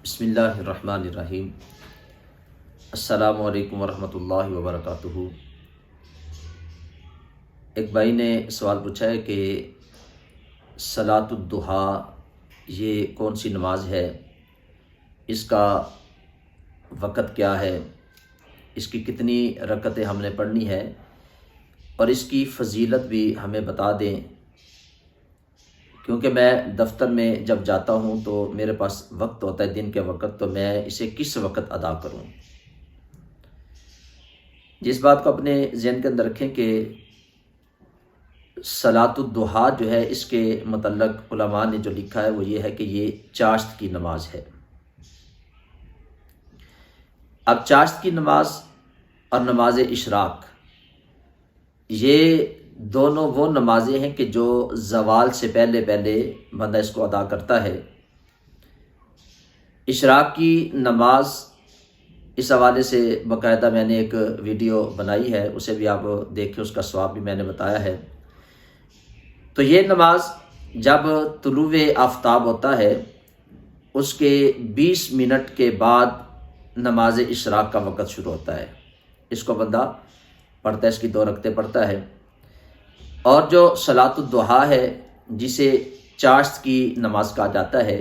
بسم اللہ الرحمن الرحیم۔ السلام علیکم ورحمۃ اللہ وبرکاتہ۔ ایک بھائی نے سوال پوچھا ہے کہ صلاۃ الضحیٰ یہ کون سی نماز ہے، اس کا وقت کیا ہے، اس کی کتنی رکعتیں ہم نے پڑھنی ہے اور اس کی فضیلت بھی ہمیں بتا دیں، کیونکہ میں دفتر میں جب جاتا ہوں تو میرے پاس وقت ہوتا ہے دن کے وقت، تو میں اسے کس وقت ادا کروں۔ جس بات کو اپنے ذہن کے اندر رکھیں کہ صلاۃ الضحیٰ جو ہے، اس کے متعلق علماء نے جو لکھا ہے وہ یہ ہے کہ یہ چاشت کی نماز ہے۔ اب چاشت کی نماز اور نماز اشراق، یہ دونوں وہ نمازیں ہیں کہ جو زوال سے پہلے بندہ اس کو ادا کرتا ہے۔ اشراق کی نماز، اس حوالے سے باقاعدہ میں نے ایک ویڈیو بنائی ہے، اسے بھی آپ دیکھیں، اس کا ثواب بھی میں نے بتایا ہے۔ تو یہ نماز جب طلوع آفتاب ہوتا ہے، اس کے 20 منٹ کے بعد نماز اشراق کا وقت شروع ہوتا ہے۔ اس کو بندہ پڑھتا ہے، اس کی 2 رکعتیں پڑھتا ہے۔ اور جو صلاۃ الضحیٰ ہے، جسے چاشت کی نماز کہا جاتا ہے،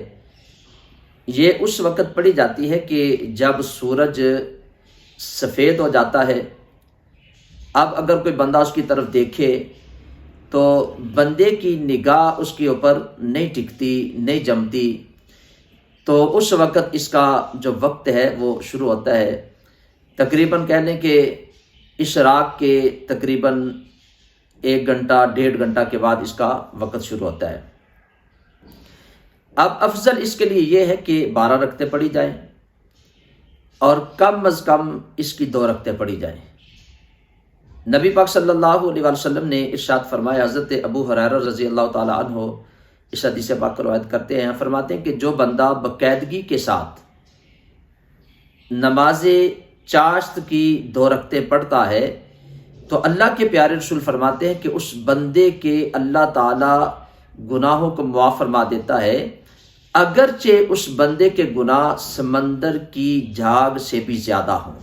یہ اس وقت پڑھی جاتی ہے کہ جب سورج سفید ہو جاتا ہے۔ اب اگر کوئی بندہ اس کی طرف دیکھے تو بندے کی نگاہ اس کے اوپر نہیں ٹکتی، نہیں جمتی، تو اس وقت اس کا جو وقت ہے وہ شروع ہوتا ہے۔ تقریباً کہہ لیں کہ اشراق کے تقریباً 1 گھنٹہ 1.5 گھنٹہ کے بعد اس کا وقت شروع ہوتا ہے۔ اب افضل اس کے لیے یہ ہے کہ 12 رکعتیں پڑھی جائیں اور کم از کم اس کی 2 رکعتیں پڑھی جائیں۔ نبی پاک صلی اللہ علیہ وسلم نے ارشاد فرمایا، حضرت ابو ہریرہ رضی اللہ تعالیٰ عنہ اس حدیث پاک کو روایت کرتے ہیں، فرماتے ہیں کہ جو بندہ باقاعدگی کے ساتھ نماز چاشت کی 2 رکعتیں پڑھتا ہے تو اللہ کے پیارے رسول فرماتے ہیں کہ اس بندے کے اللہ تعالیٰ گناہوں کو معاف فرما دیتا ہے، اگرچہ اس بندے کے گناہ سمندر کی جھاگ سے بھی زیادہ ہوں۔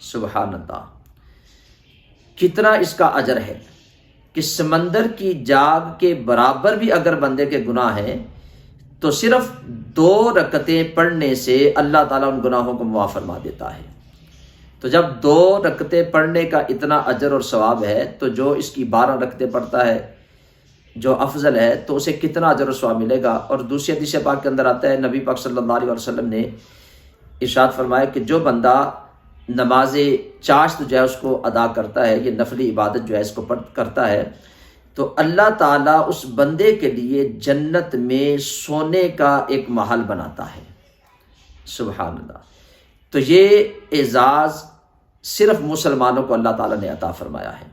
سبحان اللہ، کتنا اس کا اجر ہے کہ سمندر کی جھاگ کے برابر بھی اگر بندے کے گناہ ہیں تو صرف 2 رکعتیں پڑھنے سے اللہ تعالیٰ ان گناہوں کو معاف فرما دیتا ہے۔ تو جب 2 رکعتیں پڑھنے کا اتنا اجر اور ثواب ہے، تو جو اس کی 12 رکعتیں پڑھتا ہے جو افضل ہے، تو اسے کتنا اجر و ثواب ملے گا۔ اور دوسری حدیث پاک کے اندر آتا ہے، نبی پاک صلی اللہ علیہ وسلم نے ارشاد فرمایا کہ جو بندہ نماز چاشت جو ہے اس کو ادا کرتا ہے، یہ نفلی عبادت جو ہے اس کو کرتا ہے، تو اللہ تعالیٰ اس بندے کے لیے جنت میں سونے کا ایک محل بناتا ہے۔ سبحان اللہ۔ تو یہ اعزاز صرف مسلمانوں کو اللہ تعالیٰ نے عطا فرمایا ہے۔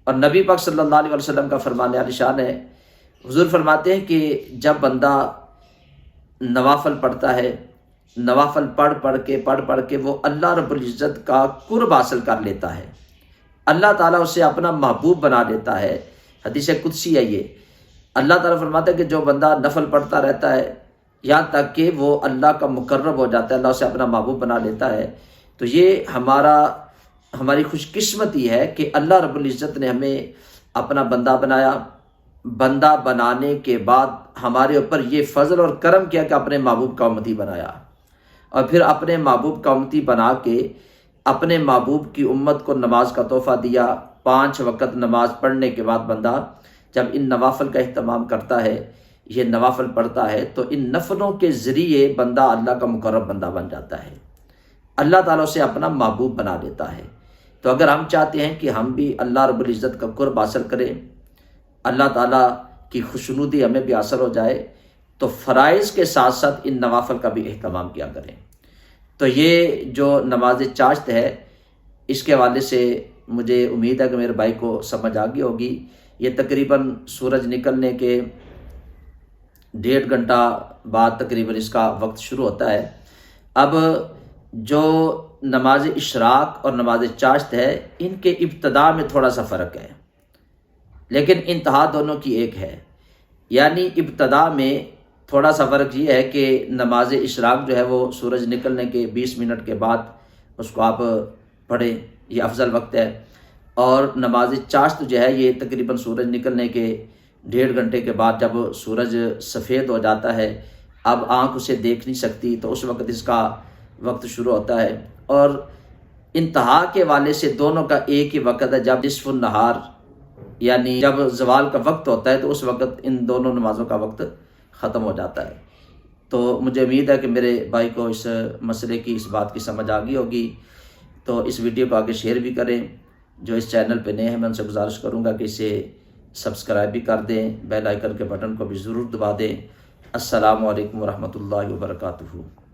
اور نبی پاک صلی اللہ علیہ وسلم کا فرمان عالی شان ہے، حضور فرماتے ہیں کہ جب بندہ نوافل پڑھتا ہے، نوافل پڑھ کے وہ اللہ رب العزت کا قرب حاصل کر لیتا ہے، اللہ تعالیٰ اسے اپنا محبوب بنا دیتا ہے۔ حدیث قدسی ہے یہ، اللہ تعالیٰ فرماتا ہے کہ جو بندہ نفل پڑھتا رہتا ہے یہاں تک کہ وہ اللہ کا مقرب ہو جاتا ہے، اللہ اسے اپنا محبوب بنا لیتا ہے، تو یہ ہماری خوش قسمتی ہے کہ اللہ رب العزت نے ہمیں اپنا بندہ بنایا۔ بندہ بنانے کے بعد ہمارے اوپر یہ فضل اور کرم کیا کہ اپنے محبوب کا امتی بنایا، اور پھر اپنے محبوب کا امتی بنا کے اپنے محبوب کی امت کو نماز کا تحفہ دیا۔ 5 وقت نماز پڑھنے کے بعد بندہ جب ان نوافل کا اہتمام کرتا ہے، یہ نوافل پڑھتا ہے، تو ان نفلوں کے ذریعے بندہ اللہ کا مقرب بندہ بن جاتا ہے، اللہ تعالیٰ اسے اپنا محبوب بنا دیتا ہے۔ تو اگر ہم چاہتے ہیں کہ ہم بھی اللہ رب العزت کا قرب حاصل کریں، اللہ تعالیٰ کی خوشنودی ہمیں بھی حاصل ہو جائے، تو فرائض کے ساتھ ساتھ ان نوافل کا بھی اہتمام کیا کریں۔ تو یہ جو نماز چاشت ہے، اس کے حوالے سے مجھے امید ہے کہ میرے بھائی کو سمجھ آ گئی ہوگی۔ یہ تقریباً سورج نکلنے کے 1.5 گھنٹہ بعد تقریباً اس کا وقت شروع ہوتا ہے۔ اب جو نماز اشراق اور نماز چاشت ہے، ان کے ابتدا میں تھوڑا سا فرق ہے، لیکن انتہا دونوں کی ایک ہے۔ یعنی ابتدا میں تھوڑا سا فرق یہ ہے کہ نماز اشراق جو ہے وہ سورج نکلنے کے 20 منٹ کے بعد اس کو آپ پڑھیں، یہ افضل وقت ہے، اور نماز چاشت جو ہے یہ تقریباً سورج نکلنے کے 1.5 گھنٹے کے بعد جب سورج سفید ہو جاتا ہے، اب آنکھ اسے دیکھ نہیں سکتی، تو اس وقت اس کا وقت شروع ہوتا ہے۔ اور انتہا کے والے سے دونوں کا ایک ہی وقت ہے، جب نصف النہار یعنی جب زوال کا وقت ہوتا ہے تو اس وقت ان دونوں نمازوں کا وقت ختم ہو جاتا ہے۔ تو مجھے امید ہے کہ میرے بھائی کو اس مسئلے کی، اس بات کی سمجھ آ گئی ہوگی، تو اس ویڈیو کو آگے شیئر بھی کریں۔ جو اس چینل پہ نئے ہیں میں ان سے گزارش کروں گا کہ اسے سبسکرائب بھی کر دیں، بیل آئیکن کے بٹن کو بھی ضرور دبا دیں۔ السلام علیکم ورحمۃ اللہ وبرکاتہ۔